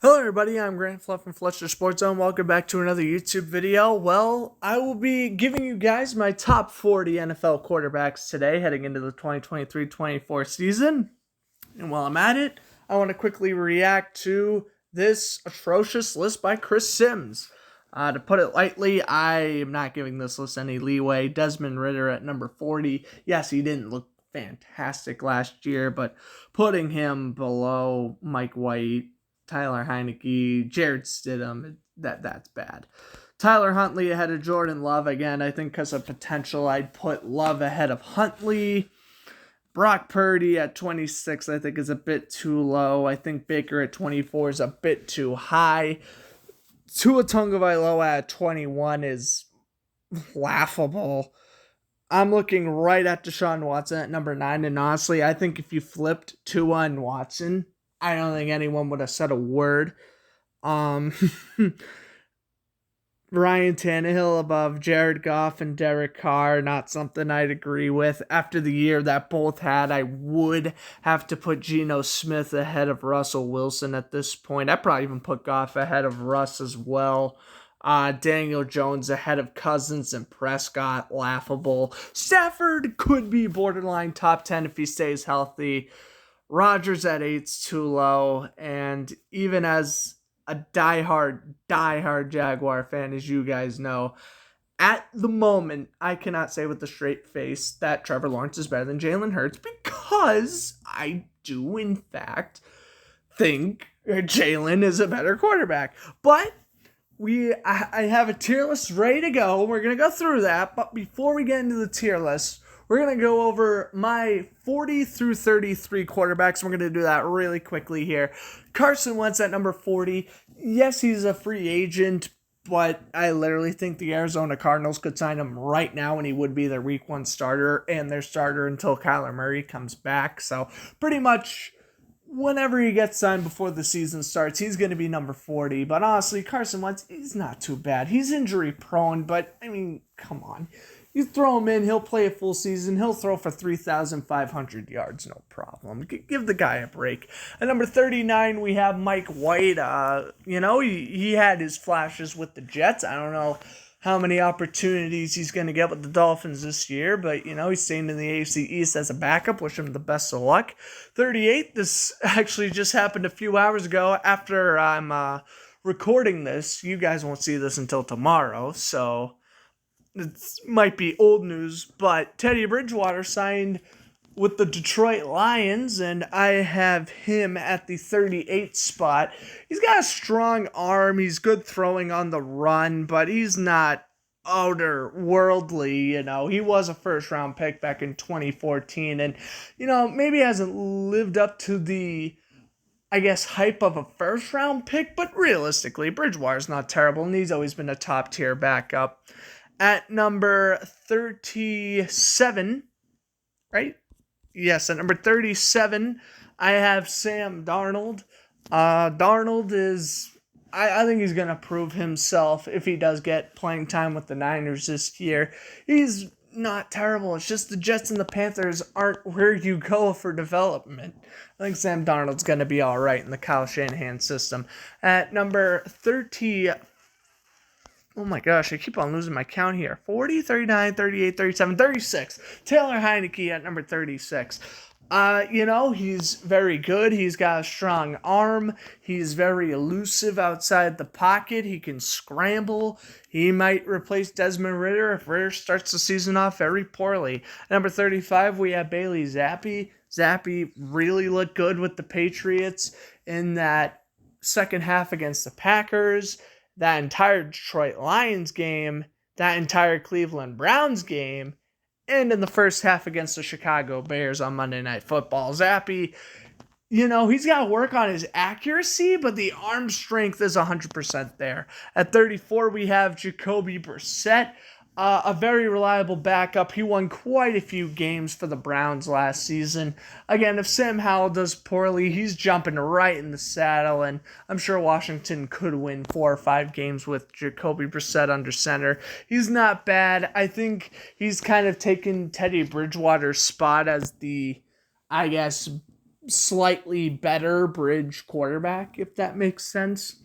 Hello everybody, I'm Grant Fluff from Floodsters Sports Zone. Welcome back to another YouTube video. Well, I will be giving you guys my top 40 NFL quarterbacks today heading into the 2023-24 season. And while I'm at it, I want to quickly react to this atrocious list by Chris Sims. To put it lightly, I am not giving this list any leeway. Desmond Ridder at number 40. Yes, he didn't look fantastic last year, but putting him below Mike White, Tyler Heineke, Jared Stidham, that's bad. Tyler Huntley ahead of Jordan Love. Again, I think because of potential, I'd put Love ahead of Huntley. Brock Purdy at 26, I think, is a bit too low. I think Baker at 24 is a bit too high. Tua Tagovailoa at 21 is laughable. I'm looking right at Deshaun Watson at number 9, and honestly, I think if you flipped Tua and Watson, I don't think anyone would have said a word. Ryan Tannehill above Jared Goff and Derek Carr, not something I'd agree with. After the year that both had, I would have to put Geno Smith ahead of Russell Wilson at this point. I'd probably even put Goff ahead of Russ as well. Daniel Jones ahead of Cousins and Prescott, laughable. Stafford could be borderline top 10 if he stays healthy. Rodgers at 8's too low, and even as a diehard Jaguar fan, as you guys know, at the moment, I cannot say with a straight face that Trevor Lawrence is better than Jalen Hurts because I do, in fact, think Jalen is a better quarterback. But I have a tier list ready to go. We're going to go through that, but before we get into the tier list, we're going to go over my 40 through 33 quarterbacks. We're going to do that really quickly here. Carson Wentz at number 40. Yes, he's a free agent, but I literally think the Arizona Cardinals could sign him right now and he would be their week 1 starter and their starter until Kyler Murray comes back. So pretty much whenever he gets signed before the season starts, he's going to be number 40. But honestly, Carson Wentz, he's not too bad. He's injury prone, but I mean, come on. You throw him in, he'll play a full season. He'll throw for 3,500 yards, no problem. Give the guy a break. At number 39, we have Mike White. He had his flashes with the Jets. I don't know how many opportunities he's going to get with the Dolphins this year, but, he's staying in the AFC East as a backup. Wish him the best of luck. 38, this actually just happened a few hours ago after I'm recording this. You guys won't see this until tomorrow, so it might be old news, but Teddy Bridgewater signed with the Detroit Lions, and I have him at the 38th spot. He's got a strong arm. He's good throwing on the run, but he's not outer worldly. He was a first-round pick back in 2014, and, maybe hasn't lived up to the hype of a first-round pick, but realistically, Bridgewater's not terrible, and he's always been a top-tier backup. At number 37, right? Yes, at number 37, I have Sam Darnold. Darnold is, I think he's going to prove himself if he does get playing time with the Niners this year. He's not terrible. It's just the Jets and the Panthers aren't where you go for development. I think Sam Darnold's going to be all right in the Kyle Shanahan system. At number 30, oh my gosh, I keep on losing my count here. 40, 39, 38, 37, 36. Taylor Heineke at number 36. He's very good. He's got a strong arm. He's very elusive outside the pocket. He can scramble. He might replace Desmond Ridder if Ridder starts the season off very poorly. At number 35, we have Bailey Zappi. Zappi really looked good with the Patriots in that second half against the Packers. That entire Detroit Lions game, that entire Cleveland Browns game, and in the first half against the Chicago Bears on Monday Night Football. Zappi, he's got to work on his accuracy, but the arm strength is 100% there. At 34, we have Jacoby Brissett. A very reliable backup. He won quite a few games for the Browns last season. Again, if Sam Howell does poorly, he's jumping right in the saddle, and I'm sure Washington could win 4 or 5 games with Jacoby Brissett under center. He's not bad. I think he's kind of taken Teddy Bridgewater's spot as the, slightly better bridge quarterback, if that makes sense.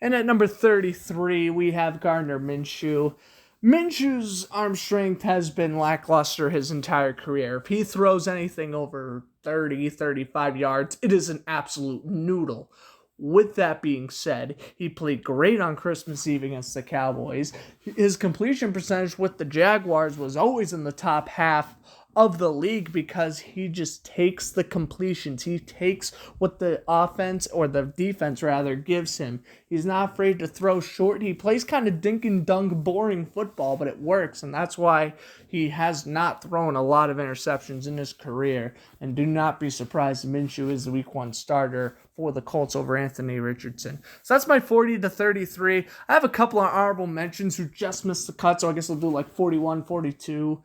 And at number 33, we have Gardner Minshew. Minshew's arm strength has been lackluster his entire career. If he throws anything over 30, 35 yards, it is an absolute noodle. With that being said, he played great on Christmas Eve against the Cowboys. His completion percentage with the Jaguars was always in the top half of the league because he just takes the completions. He takes what the offense, or the defense rather, gives him. He's not afraid to throw short. He plays kind of dink and dunk, boring football, but it works, and that's why he has not thrown a lot of interceptions in his career. And do not be surprised if Minshew is the week 1 starter for the Colts over Anthony Richardson. So that's my 40 to 33. I have a couple of honorable mentions who just missed the cut, so I guess I'll do like 41, 42.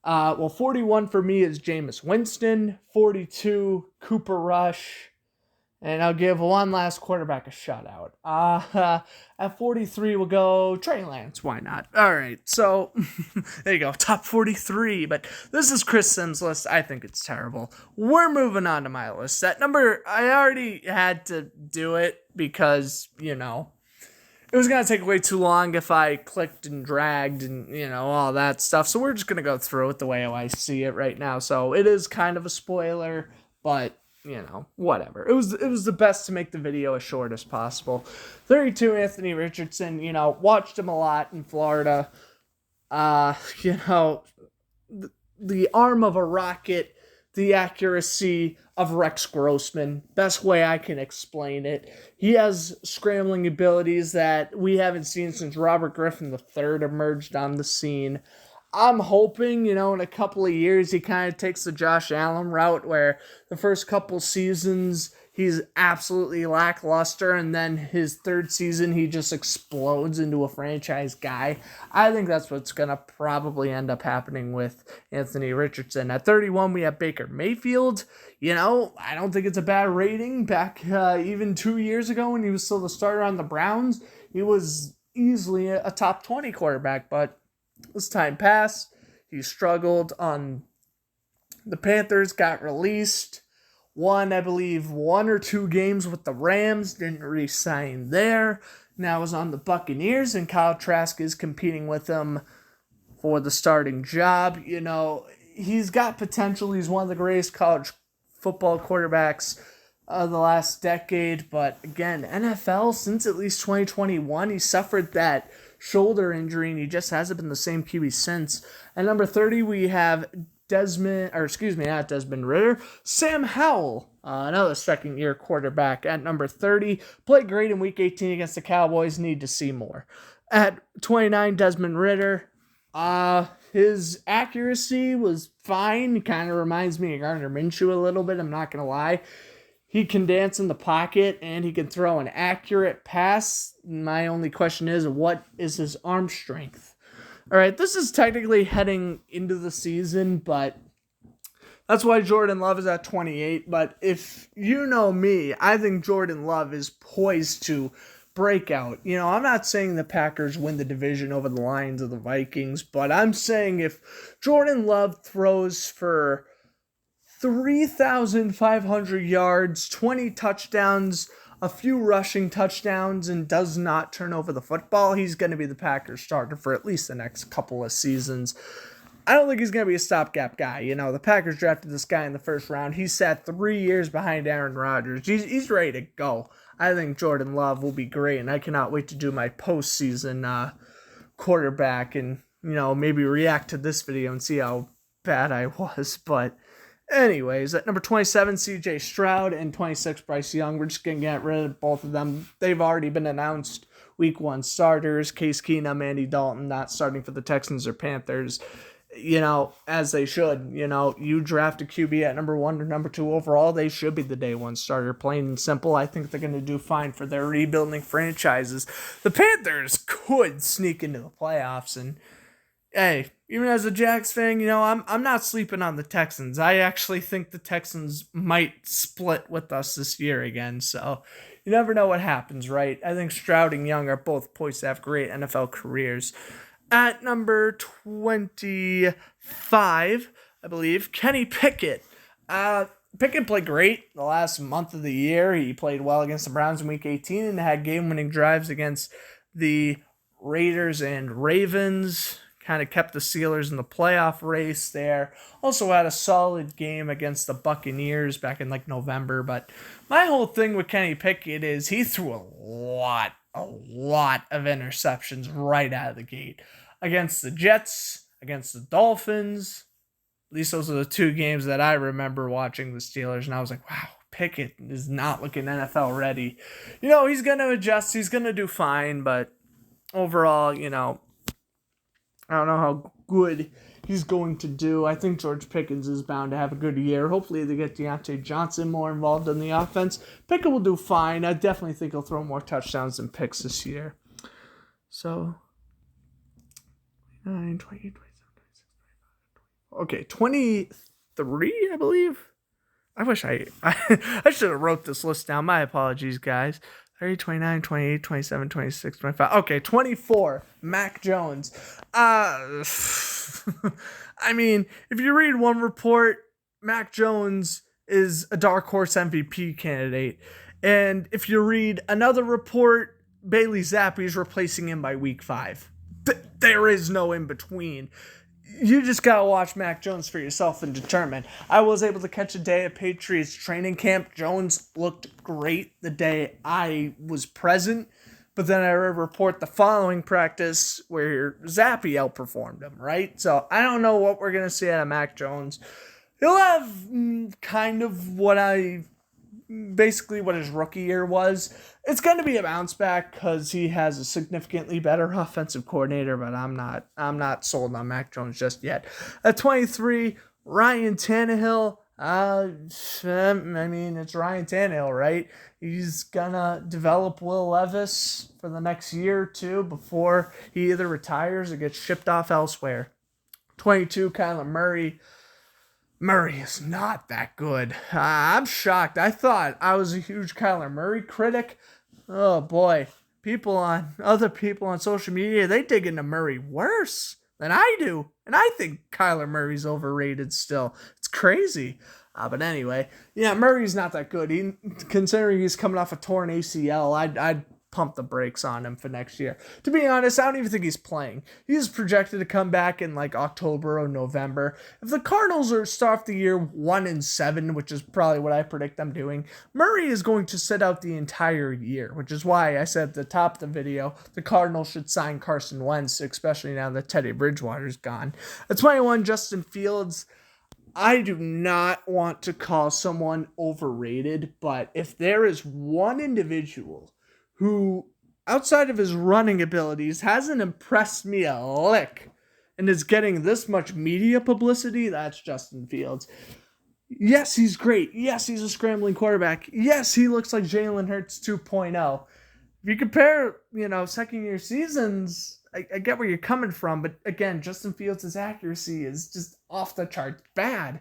41 for me is Jameis Winston, 42, Cooper Rush, and I'll give one last quarterback a shutout. At 43, we'll go Trey Lance. Why not? All right, so there you go, top 43. But this is Chris Sims' list. I think it's terrible. We're moving on to my list. That number, I already had to do it because, it was going to take way too long if I clicked and dragged and, all that stuff. So we're just going to go through it the way I see it right now. So it is kind of a spoiler, but, whatever. It was the best to make the video as short as possible. 32, Anthony Richardson, watched him a lot in Florida. The arm of a rocket, the accuracy of Rex Grossman. Best way I can explain it. He has scrambling abilities that we haven't seen since Robert Griffin III emerged on the scene. I'm hoping, in a couple of years, he kind of takes the Josh Allen route where the first couple seasons he's absolutely lackluster, and then his third season he just explodes into a franchise guy. I think that's what's going to probably end up happening with Anthony Richardson. At 31, we have Baker Mayfield. I don't think it's a bad rating. Back even 2 years ago when he was still the starter on the Browns, he was easily a top 20 quarterback, but as time passed, he struggled on the Panthers, got released. Won, I believe, 1 or 2 games with the Rams, didn't re-sign there. Now is on the Buccaneers, and Kyle Trask is competing with him for the starting job. He's got potential. He's one of the greatest college football quarterbacks of the last decade. But again, NFL, since at least 2021, he suffered that shoulder injury, and he just hasn't been the same QB since. At number 30, we have not Desmond Ridder, Sam Howell, another second-year quarterback at number 30. Played great in Week 18 against the Cowboys. Need to see more. At 29, Desmond Ridder. His accuracy was fine. Kind of reminds me of Gardner Minshew a little bit. I'm not going to lie. He can dance in the pocket, and he can throw an accurate pass. My only question is, what is his arm strength? All right, this is technically heading into the season, but that's why Jordan Love is at 28. But if you know me, I think Jordan Love is poised to break out. I'm not saying the Packers win the division over the Lions or the Vikings, but I'm saying if Jordan Love throws for 3,500 yards, 20 touchdowns, a few rushing touchdowns, and does not turn over the football, he's going to be the Packers starter for at least the next couple of seasons. I don't think he's going to be a stopgap guy. The Packers drafted this guy in the first round. He sat 3 years behind Aaron Rodgers. He's ready to go. I think Jordan Love will be great, and I cannot wait to do my postseason quarterback and, maybe react to this video and see how bad I was. But anyways, at number 27, C.J. Stroud, and 26, Bryce Young. We're just going to get rid of both of them. They've already been announced Week 1 starters. Case Keenum, Andy Dalton, not starting for the Texans or Panthers. As they should. You draft a QB at number 1 or number 2 overall, they should be the day 1 starter. Plain and simple. I think they're going to do fine for their rebuilding franchises. The Panthers could sneak into the playoffs, and hey, even as a Jags fan, I'm not sleeping on the Texans. I actually think the Texans might split with us this year again, so you never know what happens, right? I think Stroud and Young are both poised to have great NFL careers. At number 25, I believe, Kenny Pickett. Pickett played great the last month of the year. He played well against the Browns in Week 18 and had game-winning drives against the Raiders and Ravens. Kind of kept the Steelers in the playoff race there. Also had a solid game against the Buccaneers back in like November. But my whole thing with Kenny Pickett is he threw a lot of interceptions right out of the gate. Against the Jets, against the Dolphins. At least those are the two games that I remember watching the Steelers, and I was like, wow, Pickett is not looking NFL ready. He's going to adjust. He's going to do fine, but overall, I don't know how good he's going to do. I think George Pickens is bound to have a good year. Hopefully they get Deontay Johnson more involved in the offense. Pickett will do fine. I definitely think he'll throw more touchdowns than picks this year. So, 9, 28, 27, 26, 25, 24. Okay, 23, I believe. I wish I should have wrote this list down. My apologies, guys. 30, 29, 28, 27, 26, 25. Okay, 24. Mac Jones. I mean, if you read one report, Mac Jones is a dark horse MVP candidate. And if you read another report, Bailey Zappi is replacing him by week 5. There is no in between. You just got to watch Mac Jones for yourself and determine. I was able to catch a day at Patriots training camp. Jones looked great the day I was present, but then I report the following practice where Zappi outperformed him, right? So I don't know what we're going to see out of Mac Jones. He'll have kind of basically what his rookie year was. It's going to be a bounce back because he has a significantly better offensive coordinator, but I'm not sold on Mac Jones just yet. At 23, Ryan Tannehill. I mean, it's Ryan Tannehill, right? He's gonna develop Will Levis for the next year or two before he either retires or gets shipped off elsewhere. 22, Kyler Murray. Murray is not that good. I'm shocked. I thought I was a huge Kyler Murray critic. Oh boy. Other people on social media, they dig into Murray worse than I do. And I think Kyler Murray's overrated still. It's crazy. But anyway, yeah, Murray's not that good. Considering he's coming off a torn ACL, I'd pump the brakes on him for next year. To be honest, I don't even think he's playing. He's projected to come back in like October or November. If the Cardinals start off the year 1-7, which is probably what I predict them doing, Murray is going to sit out the entire year, which is why I said at the top of the video, the Cardinals should sign Carson Wentz, especially now that Teddy Bridgewater's gone. At 21, Justin Fields. I do not want to call someone overrated, but if there is one individual who, outside of his running abilities, hasn't impressed me a lick and is getting this much media publicity, that's Justin Fields. Yes, he's great. Yes, he's a scrambling quarterback. Yes, he looks like Jalen Hurts 2.0. If you compare, second-year seasons, I get where you're coming from, but again, Justin Fields' accuracy is just off the charts bad.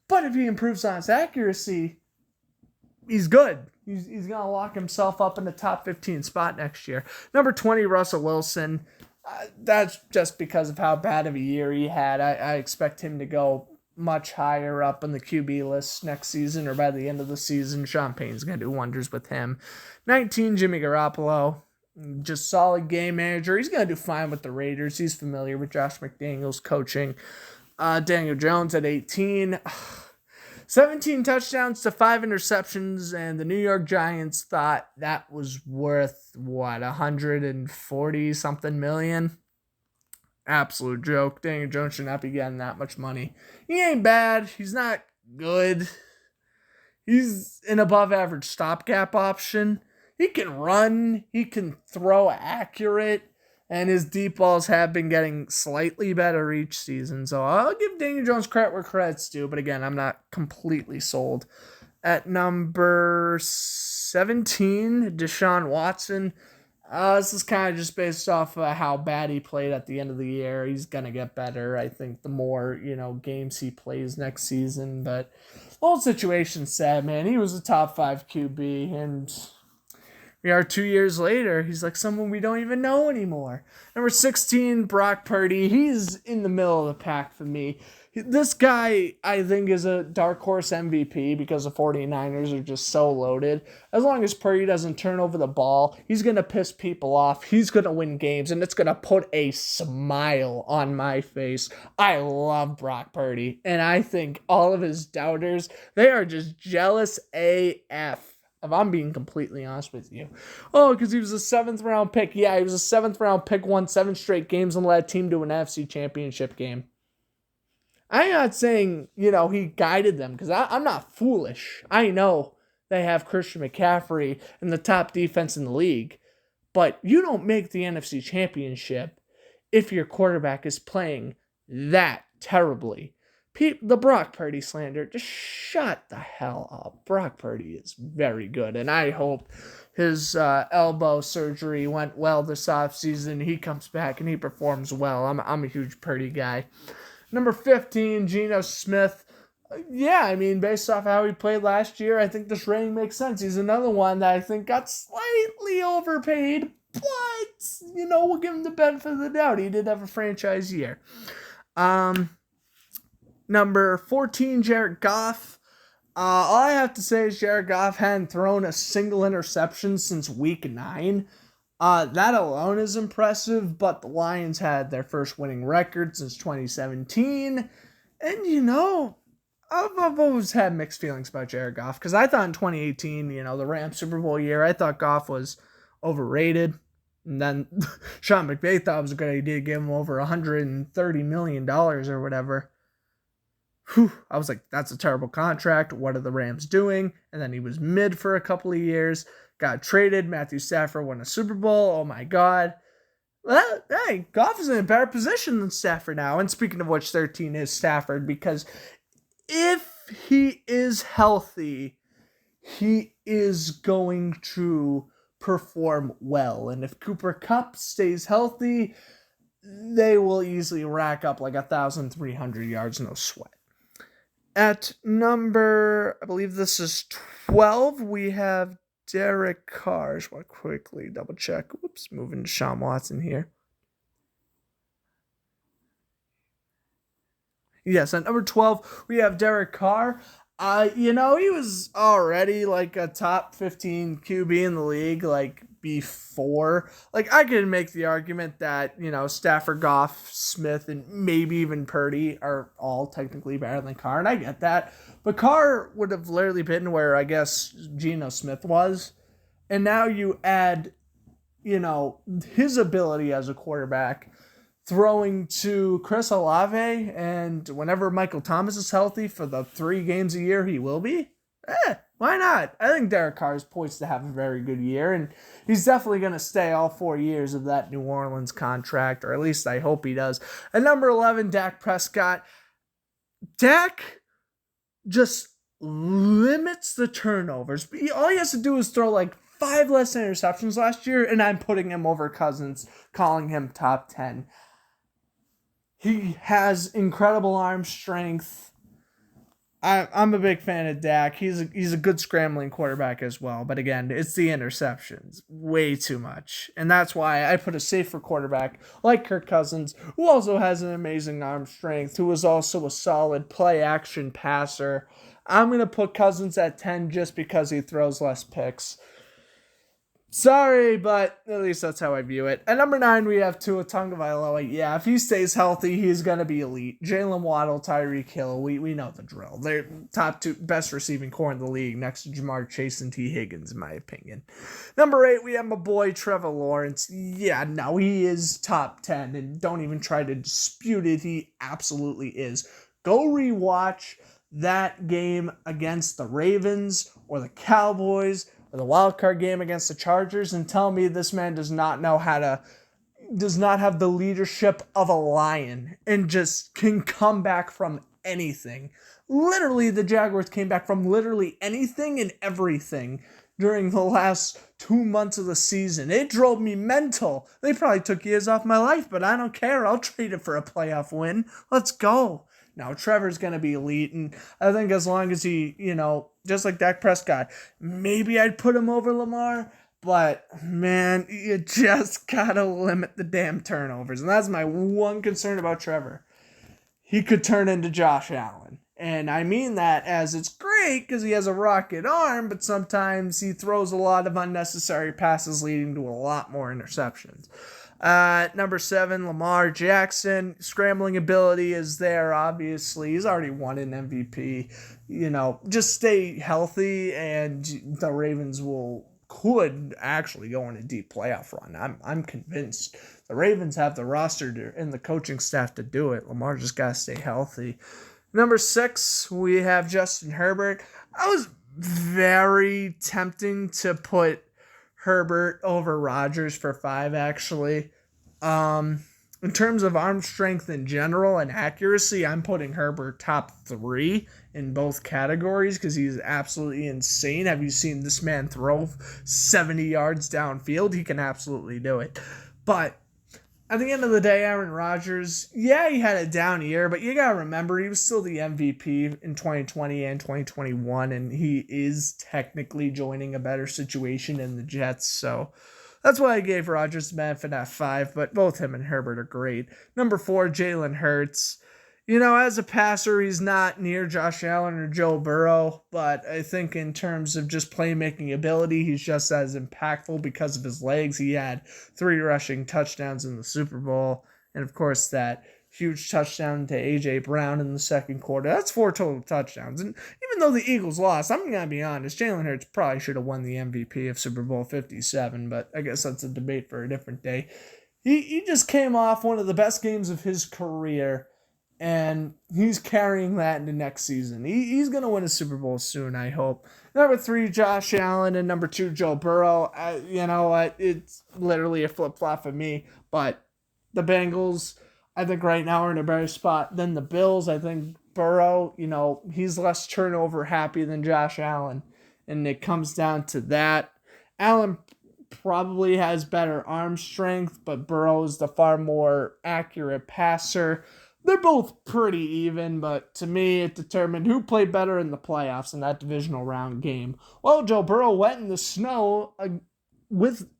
But if he improves on his accuracy, he's good. He's going to lock himself up in the top 15 spot next year. Number 20, Russell Wilson. That's just because of how bad of a year he had. I expect him to go much higher up on the QB list next season or by the end of the season. Sean Payton's going to do wonders with him. 19, Jimmy Garoppolo. Just solid game manager. He's going to do fine with the Raiders. He's familiar with Josh McDaniels coaching. Daniel Jones at 18. 17 touchdowns to 5 interceptions, and the New York Giants thought that was worth, 140-something million? Absolute joke. Daniel Jones should not be getting that much money. He ain't bad. He's not good. He's an above-average stopgap option. He can run. He can throw accurate. And his deep balls have been getting slightly better each season. So I'll give Daniel Jones credit where credit's due. But again, I'm not completely sold. At number 17, Deshaun Watson. This is kind of just based off how bad he played at the end of the year. He's going to get better, I think, the more, games he plays next season. But the whole situation's sad, man. He was a top 5 QB. And we are 2 years later. He's like someone we don't even know anymore. Number 16, Brock Purdy. He's in the middle of the pack for me. This guy, I think, is a dark horse MVP because the 49ers are just so loaded. As long as Purdy doesn't turn over the ball, he's going to piss people off. He's going to win games, and it's going to put a smile on my face. I love Brock Purdy, and I think all of his doubters, they are just jealous AF. If I'm being completely honest with you. Oh, because he was a 7th-round pick. Yeah, he was a 7th-round pick, won 7 straight games, and led a team to an NFC championship game. I'm not saying, he guided them, because I'm not foolish. I know they have Christian McCaffrey and the top defense in the league, but you don't make the NFC championship if your quarterback is playing that terribly. The Brock Purdy slander, just shut the hell up. Brock Purdy is very good, and I hope his elbow surgery went well this offseason. He comes back and he performs well. I'm a huge Purdy guy. Number 15, Geno Smith. Yeah, I mean, based off how he played last year, I think this rating makes sense. He's another one that I think got slightly overpaid, but, we'll give him the benefit of the doubt. He did have a franchise year. Number 14, Jared Goff. All I have to say is Jared Goff hadn't thrown a single interception since week 9. That alone is impressive, but the Lions had their first winning record since 2017. And, I've always had mixed feelings about Jared Goff, because I thought in 2018, the Rams Super Bowl year, I thought Goff was overrated. And then Sean McVay thought it was a good idea to give him over $130 million or whatever. Whew, I was like, that's a terrible contract. What are the Rams doing? And then he was mid for a couple of years. Got traded. Matthew Stafford won a Super Bowl. Oh, my God. Well, hey, Goff is in a better position than Stafford now. And speaking of which, 13 is Stafford, because if he is healthy, he is going to perform well. And if Cooper Kupp stays healthy, they will easily rack up like 1,300 yards, no sweat. At number, I believe this is 12, we have Derek Carr. I just want to quickly double check. Whoops, moving to Deshaun Watson here. Yes, at number 12, we have Derek Carr. He was already like a top 15 QB in the league, before. I could make the argument that, Stafford, Goff, Smith, and maybe even Purdy are all technically better than Carr, and I get that. But Carr would have literally been where, I guess, Geno Smith was. And now you add, his ability as a quarterback, throwing to Chris Olave, and whenever Michael Thomas is healthy for the 3 games a year he will be, why not? I think Derek Carr is poised to have a very good year, and he's definitely going to stay all 4 years of that New Orleans contract, or at least I hope he does. At number 11, Dak Prescott. Dak just limits the turnovers. All he has to do is throw 5 less interceptions last year, and I'm putting him over Cousins, calling him top 10. He has incredible arm strength. I'm a big fan of Dak. He's a good scrambling quarterback as well. But again, it's the interceptions. Way too much. And that's why I put a safer quarterback like Kirk Cousins, who also has an amazing arm strength, who is also a solid play-action passer. I'm going to put Cousins at 10 just because he throws less picks. Sorry, but at least that's how I view it. At number 9, we have Tua Tagovailoa. Yeah, if he stays healthy, he's going to be elite. Jalen Waddle, Tyreek Hill, we know the drill. They're top 2 best receiving core in the league next to Jamar Chase and T. Higgins, in my opinion. Number 8, we have my boy Trevor Lawrence. Yeah, no, he is top 10, and don't even try to dispute it. He absolutely is. Go rewatch that game against the Ravens or the Cowboys, the wild card game against the Chargers, and tell me this man does not have the leadership of a lion and just can come back from anything. Literally, the Jaguars came back from literally anything and everything during the last 2 months of the season. It drove me mental. They probably took years off my life, but I don't care. I'll trade it for a playoff win. Let's go. Now, Trevor's going to be elite, and I think as long as he, just like Dak Prescott, maybe I'd put him over Lamar, But, man, you just gotta limit the damn turnovers. And that's my one concern about Trevor. He could turn into Josh Allen. And I mean that as it's great because he has a rocket arm, but sometimes he throws a lot of unnecessary passes leading to a lot more interceptions. Number 7, Lamar Jackson. Scrambling ability is there, obviously. He's already won an MVP. Just stay healthy and the Ravens could actually go on a deep playoff run. I'm convinced the Ravens have the roster and the coaching staff to do it. Lamar just got to stay healthy. Number 6, we have Justin Herbert. I was very tempting to put Herbert over Rodgers for 5, actually. In terms of arm strength in general and accuracy, I'm putting Herbert top 3 in both categories because he's absolutely insane. Have you seen this man throw 70 yards downfield? He can absolutely do it. But at the end of the day, Aaron Rodgers, he had a down year, but you got to remember he was still the MVP in 2020 and 2021, and he is technically joining a better situation in the Jets, so that's why I gave Rodgers the benefit at 5, but both him and Herbert are great. Number 4, Jalen Hurts. As a passer, he's not near Josh Allen or Joe Burrow, but I think in terms of just playmaking ability, he's just as impactful because of his legs. He had 3 rushing touchdowns in the Super Bowl, and of course that huge touchdown to A.J. Brown in the second quarter. That's 4 total touchdowns, and even though the Eagles lost, I'm going to be honest, Jalen Hurts probably should have won the MVP of Super Bowl 57, but I guess that's a debate for a different day. He just came off one of the best games of his career, and he's carrying that into next season. He's going to win a Super Bowl soon, I hope. Number 3, Josh Allen, and number 2, Joe Burrow. You know what? It's literally a flip-flop for me, but the Bengals, I think right now are in a better spot than the Bills. I think Burrow, he's less turnover happy than Josh Allen, and it comes down to that. Allen probably has better arm strength, but Burrow is the far more accurate passer. They're both pretty even, but to me, it determined who played better in the playoffs in that divisional round game. Well, Joe Burrow went in the snow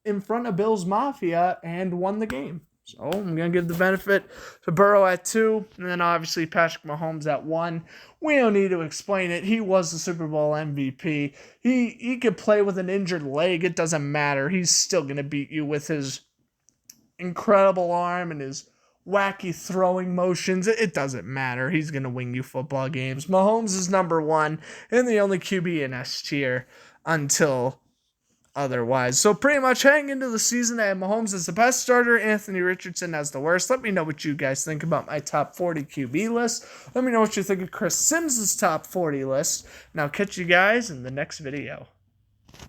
in front of Bills Mafia and won the game. So I'm going to give the benefit to Burrow at 2, and then obviously Patrick Mahomes at 1. We don't need to explain it. He was the Super Bowl MVP. He could play with an injured leg. It doesn't matter. He's still going to beat you with his incredible arm and his wacky throwing motions. It doesn't matter. He's going to win you football games. Mahomes is number 1 and the only QB in S tier until otherwise. So pretty much heading into the season, I have Mahomes as the best starter, Anthony Richardson as the worst. Let me know what you guys think about my top 40 QB list. Let me know what you think of Chris Sims' top 40 list. And I'll catch you guys in the next video.